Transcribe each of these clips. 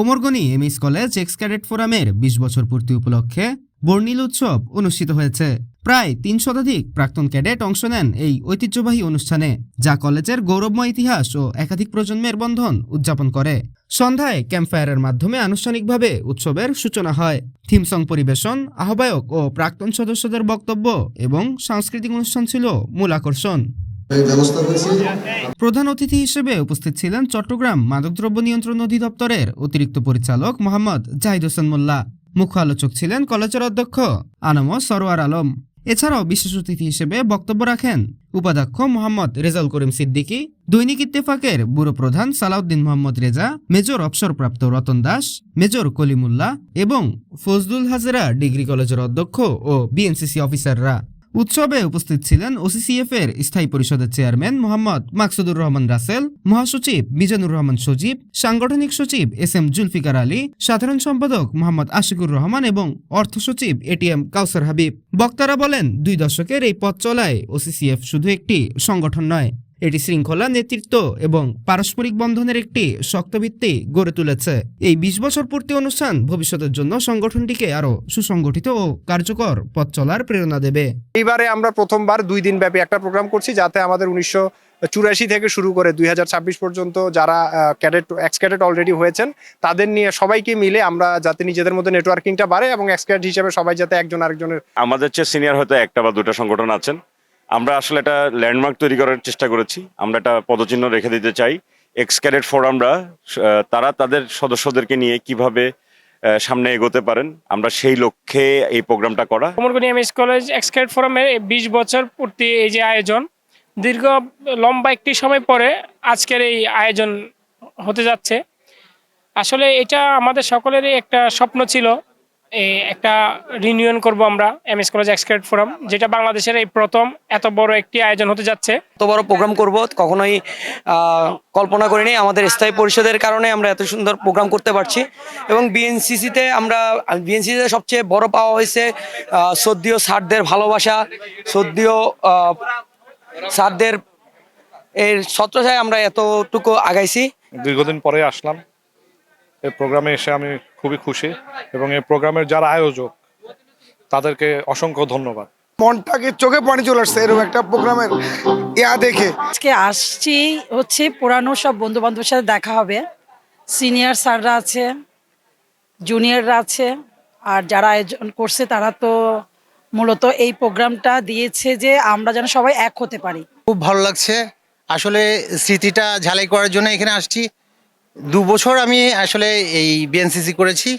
Omar Gani MS college x cadet ফোরামের ২০ বছর পূর্তি উপলক্ষে বর্ণিল উৎসব অনুষ্ঠিত হয়েছে। প্রায় ৩০০ শতাধিক প্রাক্তন ক্যাডেট অংশ নেন এই ঐতিহ্যবাহী অনুষ্ঠানে, যা কলেজের গৌরবময় ইতিহাস ও একাধিক প্রজন্মের বন্ধন উদযাপন করে। সন্ধ্যায় ক্যাম্পফায়ারের মাধ্যমে আনুষ্ঠানিকভাবে উৎসবের সূচনা হয়। থিম সং পরিবেশন, আহ্বায়ক ও প্রাক্তন সদস্যদের বক্তব্য এবং সাংস্কৃতিক অনুষ্ঠান ছিল মূল আকর্ষণ। প্রধান অতিথি হিসেবে উপস্থিত ছিলেন চট্টগ্রাম মাদকদ্রব্য নিয়ন্ত্রণ অধিদপ্তরের অতিরিক্ত পরিচালক মোহাম্মদ জাহিদ হোসেন মোল্লা। মুখ্য আলোচক ছিলেন কলেজের অধ্যক্ষ আনম সরোয়ার আলম। এছাড়াও বিশেষ অতিথি হিসেবে বক্তব্য রাখেন উপাধ্যক্ষ মোহাম্মদ রেজাউল করিম সিদ্দিকী, দৈনিক ইত্তেফাকের ব্যুরো প্রধান সালাউদ্দিন মোহাম্মদ রেজা, মেজর অবসরপ্রাপ্ত রতন দাস, মেজর কলিমুল্লাহ এবং ফজলুল হাজরা ডিগ্রি কলেজের অধ্যক্ষ ও বিএনসিসি অফিসাররা। উৎসবে উপস্থিত ছিলেন ওসিসিএফ এর স্থায়ী পরিষদের চেয়ারম্যান মোহাম্মদ মাকসুদুর রহমান রাসেল, মহাসচিব মিজানুর রহমান সজীব, সাংগঠনিক সচিব এস.এম. জুলফিকার আলী, সাধারণ সম্পাদক মোহাম্মদ আশিকুর রহমান এবং অর্থ সচিব এ.টি.এম. কাউসার হাবিব। বক্তারা বলেন, ২ দশকের এই পথ চলায় ওসিসিএফ শুধু একটি সংগঠন নয়, এটি শৃঙ্খলা, নেতৃত্ব এবং পারস্পরিক বন্ধনের একটি শক্ত ভিত্তি গড়ে তুলেছে। এই ২০ বছর পূর্তি অনুষ্ঠান ভবিষ্যতের জন্য সংগঠনটিকে আরো সুসংগঠিত ও কার্যকর পথ চলার প্রেরণা দেবে। এইবারে আমরা প্রথমবার 2 দিন ব্যাপী একটা প্রোগ্রাম করছি, যাতে আমাদের 1984 থেকে শুরু করে 2026 পর্যন্ত যারা ক্যাডেট এক্স ক্যাডেট অলরেডি হয়েছেন তাদের নিয়ে সবাইকে মিলে আমরা যাতে নিজেদের মধ্যে নেটওয়ার্কিংটা বাড়ে এবং এক্স ক্যাডেট হিসেবে সবাই যাতে একজন আরেকজনের। আমাদের চেয়ে সিনিয়র হয়তো একটা বা দুটা সংগঠন আছেন। আমরা আসলে একটা ল্যান্ডমার্ক তৈরি করার চেষ্টা করেছি। আমরা একটা পদচিহ্ন রেখে দিতে চাই। এক্স ক্যাডেট ফোরামরা তারা তাদের সদস্যদেরকে নিয়ে কিভাবে সামনে এগোতে পারেন, আমরা সেই লক্ষ্যে এই প্রোগ্রামটা করা। Omar Gani MS college x cadet ফোরামের 20 বছর পূর্তি এই যে আয়োজন, দীর্ঘ লম্বা একটি সময় পরে আজকের এই আয়োজন হতে যাচ্ছে। আসলে এটা আমাদের সকলেরই একটা স্বপ্ন ছিল, একটা রিনিউন করব আমরা MS college x cadet forum, যেটা বাংলাদেশের এই প্রথম এত বড় একটি আয়োজন হতে যাচ্ছে। এত বড় প্রোগ্রাম করব কখনোই কল্পনা করিনি। আমাদের স্থায়ী পরিষদের কারণে আমরা এত সুন্দর প্রোগ্রাম করতে পারছি। এবং বিএনসিসিতে সবচেয়ে বড় পাওয়া হয়েছে শ্রদ্ধেয় স্যারদের ভালোবাসা, শ্রদ্ধেয় স্যারদের এর ছত্রছায়ায় আমরা এতটুকু আগাইছি। দীর্ঘদিন পরে আসলাম এই প্রোগ্রামে এসে, আমি খুবই খুশি এবং এই প্রোগ্রামের যারা আয়োজক তাদেরকে অসংখ্য ধন্যবাদ। মনটাকে চোখে পানি চলে আসছে এরকম একটা প্রোগ্রামের দেখে। আজকে আসছি হচ্ছে পুরানো সব বন্ধু বান্ধবের সাথে দেখা হবে। সিনিয়র স্যাররা আছে, জুনিয়ররা আছে, আর যারা আয়োজন করছে তারা তো মূলত এই প্রোগ্রামটা দিয়েছে যে আমরা যেন সবাই এক হতে পারি। খুব ভালো লাগছে আসলে, স্মৃতিটা ঝালাই করার জন্য এখানে আসছি। 2 বছর আমি আসলে এই বিএনসিসি করেছি।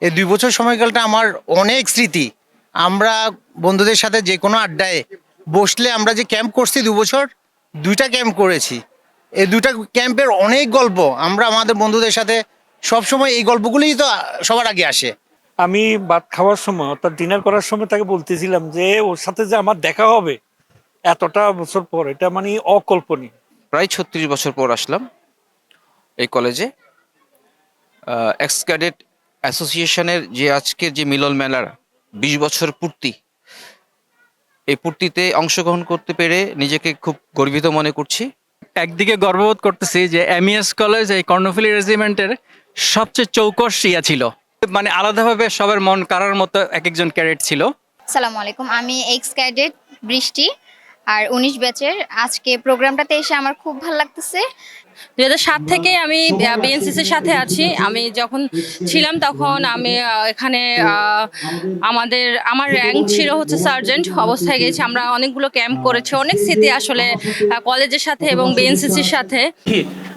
এই 2 বছর সময়কালটা আমার অনেক স্মৃতি। আমরা বন্ধুদের সাথে যে কোনো আড্ডায় বসলে, আমরা যে ক্যাম্প করছি 2 বছর, 2টা ক্যাম্প করেছি। এই 2টা ক্যাম্পের অনেক গল্প আমরা আমাদের বন্ধুদের সাথে সবসময় এই গল্পগুলোই তো সবার আগে আসে। আমি ভাত খাওয়ার সময় অর্থাৎ ডিনার করার সময় তাকে বলতেছিলাম যে ওর সাথে যে আমার দেখা হবে এতটা বছর পর, এটা মানে অকল্পনীয়। প্রায় 36 বছর পর আসলাম এই কলেজে। এক্স ক্যাডেট অ্যাসোসিয়েশনের যে আজকের যে মিলন মেলার 20 বছর পূর্তি, এই পূর্তিতে অংশগ্রহণ করতে পেরে নিজেকে খুব গর্বিত মনে করছি। একদিকে গর্ববোধ করতেছি যে এমইএস কলেজ এই কর্ণফুলী রেজিমেন্টের সবচেয়ে চৌকস ছিল, মানে আলাদাভাবে সবার মন কারার মতো এক একজন ক্যাডেট ছিল। আসসালামু আলাইকুম, আমি এক্স ক্যাডেট বৃষ্টি আর 19 ব্যাচের। আজকে প্রোগ্রামটাতে এসে আমার খুব ভালো লাগতেছে। 2007 থেকে আমি বিএনসিসির সাথে আছি। আমি যখন ছিলাম তখন আমি এখানে আমার র্যাঙ্ক ছিল হচ্ছে সার্জেন্ট অবস্থায় গেছি। আমরা অনেকগুলো ক্যাম্প করেছি, অনেক স্মৃতি আসলে কলেজের সাথে এবং বিএনসিসির সাথে।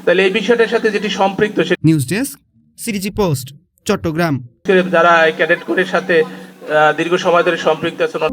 তাহলে এই বিষয়টার সাথে যেটি সম্পৃক্ত, নিউজ ডেস্ক, সিরিজি পোস্ট, চট্টগ্রাম। যারা ক্যাডেট কোরের সাথে দীর্ঘ সময় ধরে সম্পৃক্ত আছেন।